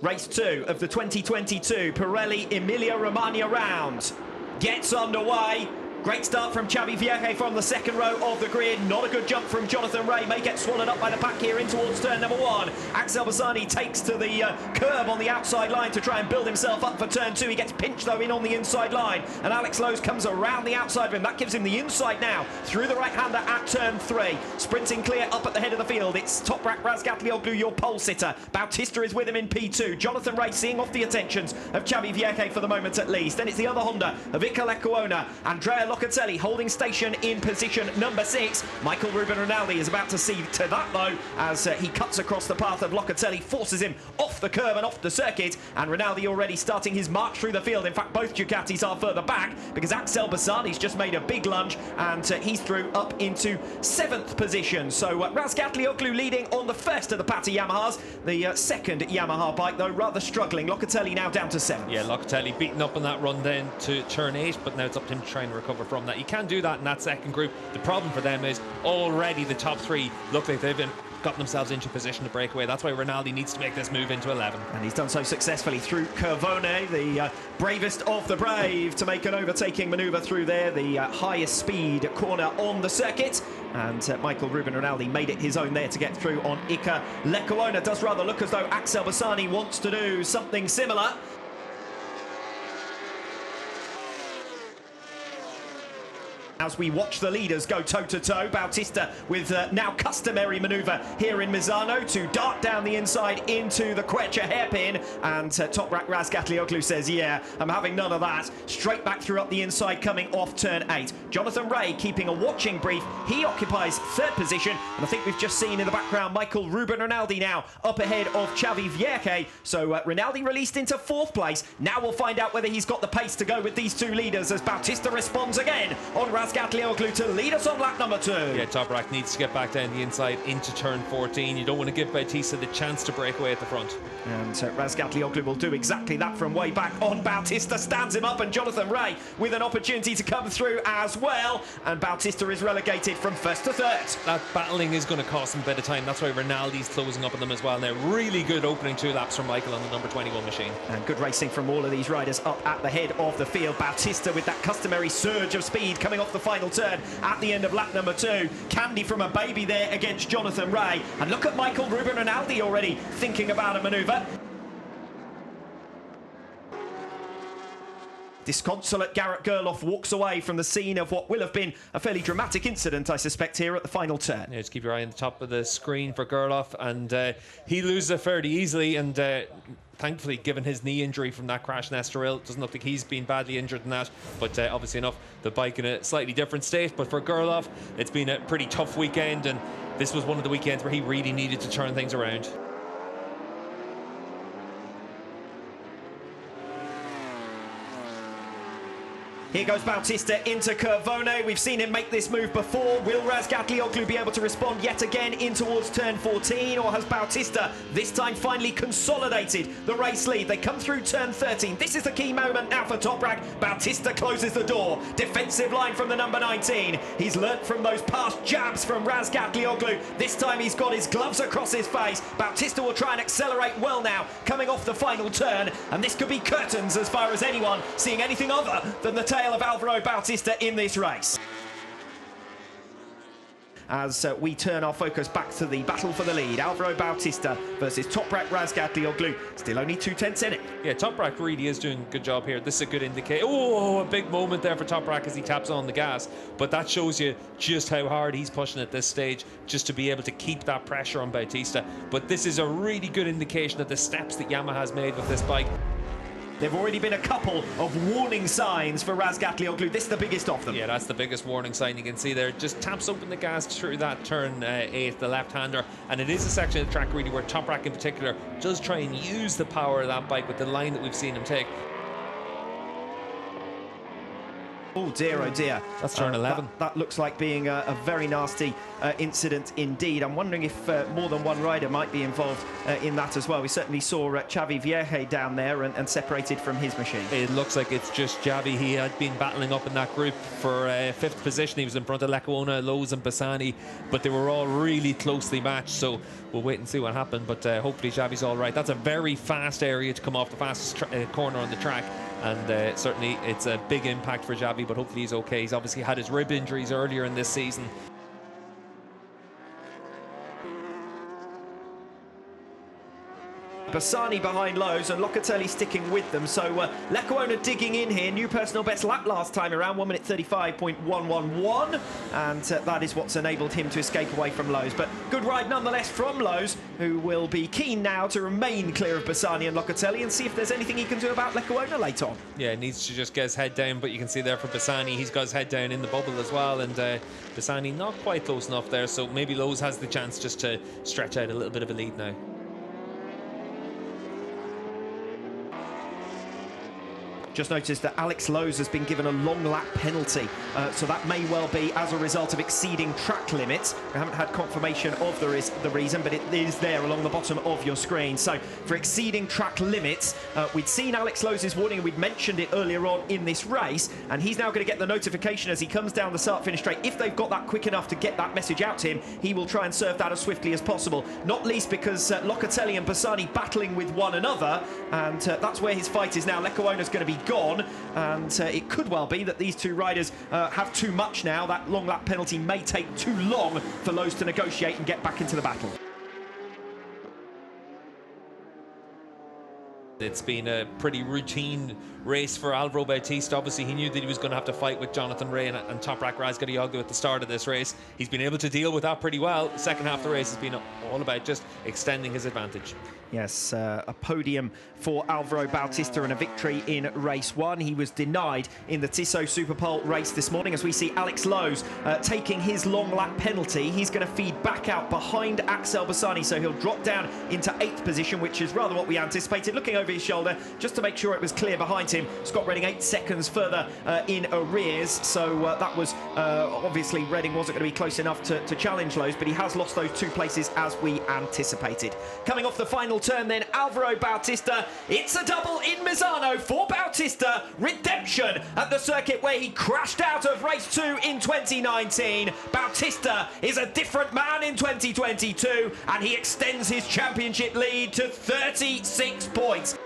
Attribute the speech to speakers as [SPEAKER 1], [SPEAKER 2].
[SPEAKER 1] Race 2 of the 2022 Pirelli Emilia-Romagna round gets underway. Great start from Xavi Vierge from the second row of the grid. Not a good jump from Jonathan Rea. May get swallowed up by the pack here in towards turn number 1. Axel Bassani takes to the curb on the outside line to try and build himself up for turn 2. He gets pinched though in on the inside line. And Alex Lowe's comes around the outside of him. That gives him the inside now through the right-hander at turn 3. Sprinting clear up at the head of the field. It's Toprak Razgatioglu, your pole sitter. Bautista is with him in P2. Jonathan Rea seeing off the attentions of Xavi Vierge for the moment at least. Then it's the other Honda of Emilia-Romagna. Andrea Locatelli holding station in position number 6. Michael Ruben Rinaldi is about to see to that though as he cuts across the path of Locatelli, forces him off the curb and off the circuit, and Rinaldi already starting his march through the field. In fact, both Ducatis are further back because Axel Bassani's just made a big lunge and he's through up into 7th position. So Razgatioglu leading on the first of the Pata Yamahas. The second Yamaha bike though rather struggling. Locatelli now down to 7th.
[SPEAKER 2] Yeah, Locatelli beaten up on that run then to turn 8, but now it's up to him to try and recover from that. You can do that in that second group. The problem for them is already the top 3 look like they've gotten themselves into position to break away. That's why Rinaldi needs to make this move into 11.
[SPEAKER 1] And he's done so successfully through Curvone, the bravest of the brave, to make an overtaking manoeuvre through there, the highest speed corner on the circuit. And Michael Ruben Rinaldi made it his own there to get through on Emilia-Romagna. Does rather look as though Axel Bassani wants to do something similar. As we watch the leaders go toe-to-toe, Bautista with now customary manoeuvre here in Misano to dart down the inside into the Quecha hairpin, and Toprak Razgatioglu says, yeah, I'm having none of that. Straight back through up the inside coming off turn 8. Jonathan Rea keeping a watching brief. He occupies 3rd position, and I think we've just seen in the background Michael Ruben Rinaldi now up ahead of Xavi Vierge. So Rinaldi released into 4th place. Now we'll find out whether he's got the pace to go with these 2 leaders as Bautista responds again on Razgatioglu to lead us on lap number 2.
[SPEAKER 2] Yeah, Toprak needs to get back down the inside into turn 14. You don't want to give Bautista the chance to break away at the front.
[SPEAKER 1] And Razgatioglu will do exactly that from way back on. Bautista stands him up, and Jonathan Rea with an opportunity to come through as well. And Bautista is relegated from 1st to 3rd.
[SPEAKER 2] That battling is going to cost him a bit of time. That's why Rinaldi's closing up on them as well now. Really good opening 2 laps from Michael on the number 21 machine.
[SPEAKER 1] And good racing from all of these riders up at the head of the field. Bautista with that customary surge of speed coming off the final turn at the end of lap number 2. Candy from a baby there against Jonathan Rea. And look at Michael Ruben Rinaldi already thinking about a manoeuvre. Disconsolate Garrett Gerloff walks away from the scene of what will have been a fairly dramatic incident, I suspect, here at the final turn.
[SPEAKER 2] Yeah, just keep your eye on the top of the screen for Gerloff, and he loses it fairly easily, and thankfully, given his knee injury from that crash in Estoril, doesn't look like he's been badly injured in that, but obviously enough, the bike in a slightly different state. But for Gerloff, it's been a pretty tough weekend, and this was one of the weekends where he really needed to turn things around.
[SPEAKER 1] Here goes Bautista into Curvone. We've seen him make this move before. Will Razgatioglu be able to respond yet again in towards turn 14, or has Bautista this time finally consolidated the race lead? They come through turn 13. This is the key moment now for Toprak. Bautista closes the door. Defensive line from the number 19. He's learnt from those past jabs from Razgatioglu. This time he's got his gloves across his face. Bautista will try and accelerate well now, coming off the final turn, and this could be curtains as far as anyone seeing anything other than the tail of Alvaro Bautista in this race. As we turn our focus back to the battle for the lead, Alvaro Bautista versus Toprak Razgatioglu. Still only 2/10 in it.
[SPEAKER 2] Yeah, Toprak really is doing a good job here. This is a good indicator. Oh, a big moment there for Toprak as he taps on the gas. But that shows you just how hard he's pushing at this stage, just to be able to keep that pressure on Bautista. But this is a really good indication of the steps that Yamaha's made with this bike.
[SPEAKER 1] There've already been a couple of warning signs for Razgatioglu. This is the biggest of them.
[SPEAKER 2] Yeah, that's the biggest warning sign you can see there. Just taps open the gas through that turn 8, the left-hander. And it is a section of the track really where Toprak in particular does try and use the power of that bike with the line that we've seen him take.
[SPEAKER 1] Oh dear, oh dear.
[SPEAKER 2] That's turn 11.
[SPEAKER 1] That looks like being a very nasty incident indeed. I'm wondering if more than one rider might be involved in that as well. We certainly saw Xavi Vierge down there and separated from his machine.
[SPEAKER 2] It looks like it's just Xavi. He had been battling up in that group for 5th position. He was in front of Lecuona, Lowe's and Bassani, but they were all really closely matched, so we'll wait and see what happened, but hopefully Xavi's all right. That's a very fast area to come off, the fastest corner on the track, and certainly it's a big impact for Xavi, but hopefully he's okay. He's obviously had his rib injuries earlier in this season.
[SPEAKER 1] Bassani behind Lowe's and Locatelli sticking with them. So Lecuona digging in here. New personal best lap last time around, 1 minute 35.111. And that is what's enabled him to escape away from Lowe's. But good ride nonetheless from Lowe's, who will be keen now to remain clear of Bassani and Locatelli and see if there's anything he can do about Lecuona later on.
[SPEAKER 2] Yeah, needs to just get his head down, but you can see there for Bassani, he's got his head down in the bubble as well, and Bassani not quite close enough there, so maybe Lowe's has the chance just to stretch out a little bit of a lead now.
[SPEAKER 1] Just noticed that Alex Lowe's has been given a long lap penalty, so that may well be as a result of exceeding track limits. We haven't had confirmation of the reason, but it is there along the bottom of your screen. So for exceeding track limits, we'd seen Alex Lowe's warning, and we'd mentioned it earlier on in this race, and he's now going to get the notification as he comes down the start-finish straight. If they've got that quick enough to get that message out to him, he will try and serve that as swiftly as possible, not least because Locatelli and Bassani battling with one another, and that's where his fight is now. Lecuona's going to be gone, and it could well be that these two riders have too much now. That long lap penalty may take too long for Lowe's to negotiate and get back into the battle.
[SPEAKER 2] It's been a pretty routine race for Alvaro Bautista. Obviously, he knew that he was going to have to fight with Jonathan Rea and Toprak Razgatioglu at the start of this race. He's been able to deal with that pretty well. The second half of the race has been all about just extending his advantage.
[SPEAKER 1] Yes, a podium for Alvaro Bautista and a victory in race 1. He was denied in the Tissot Superpole race this morning, as we see Alex Lowe's taking his long lap penalty. He's going to feed back out behind Axel Bassani, so he'll drop down into 8th position, which is rather what we anticipated. Looking over his shoulder just to make sure it was clear behind him. Scott Redding 8 seconds further in arrears, so that was obviously Redding wasn't going to be close enough to challenge Lowe's, but he has lost those 2 places as we anticipated. Coming off the final turn then, Alvaro Bautista. It's a double in Misano for Bautista. Redemption at the circuit where he crashed out of race 2 in 2019. Bautista is a different man in 2022, and he extends his championship lead to 36 points.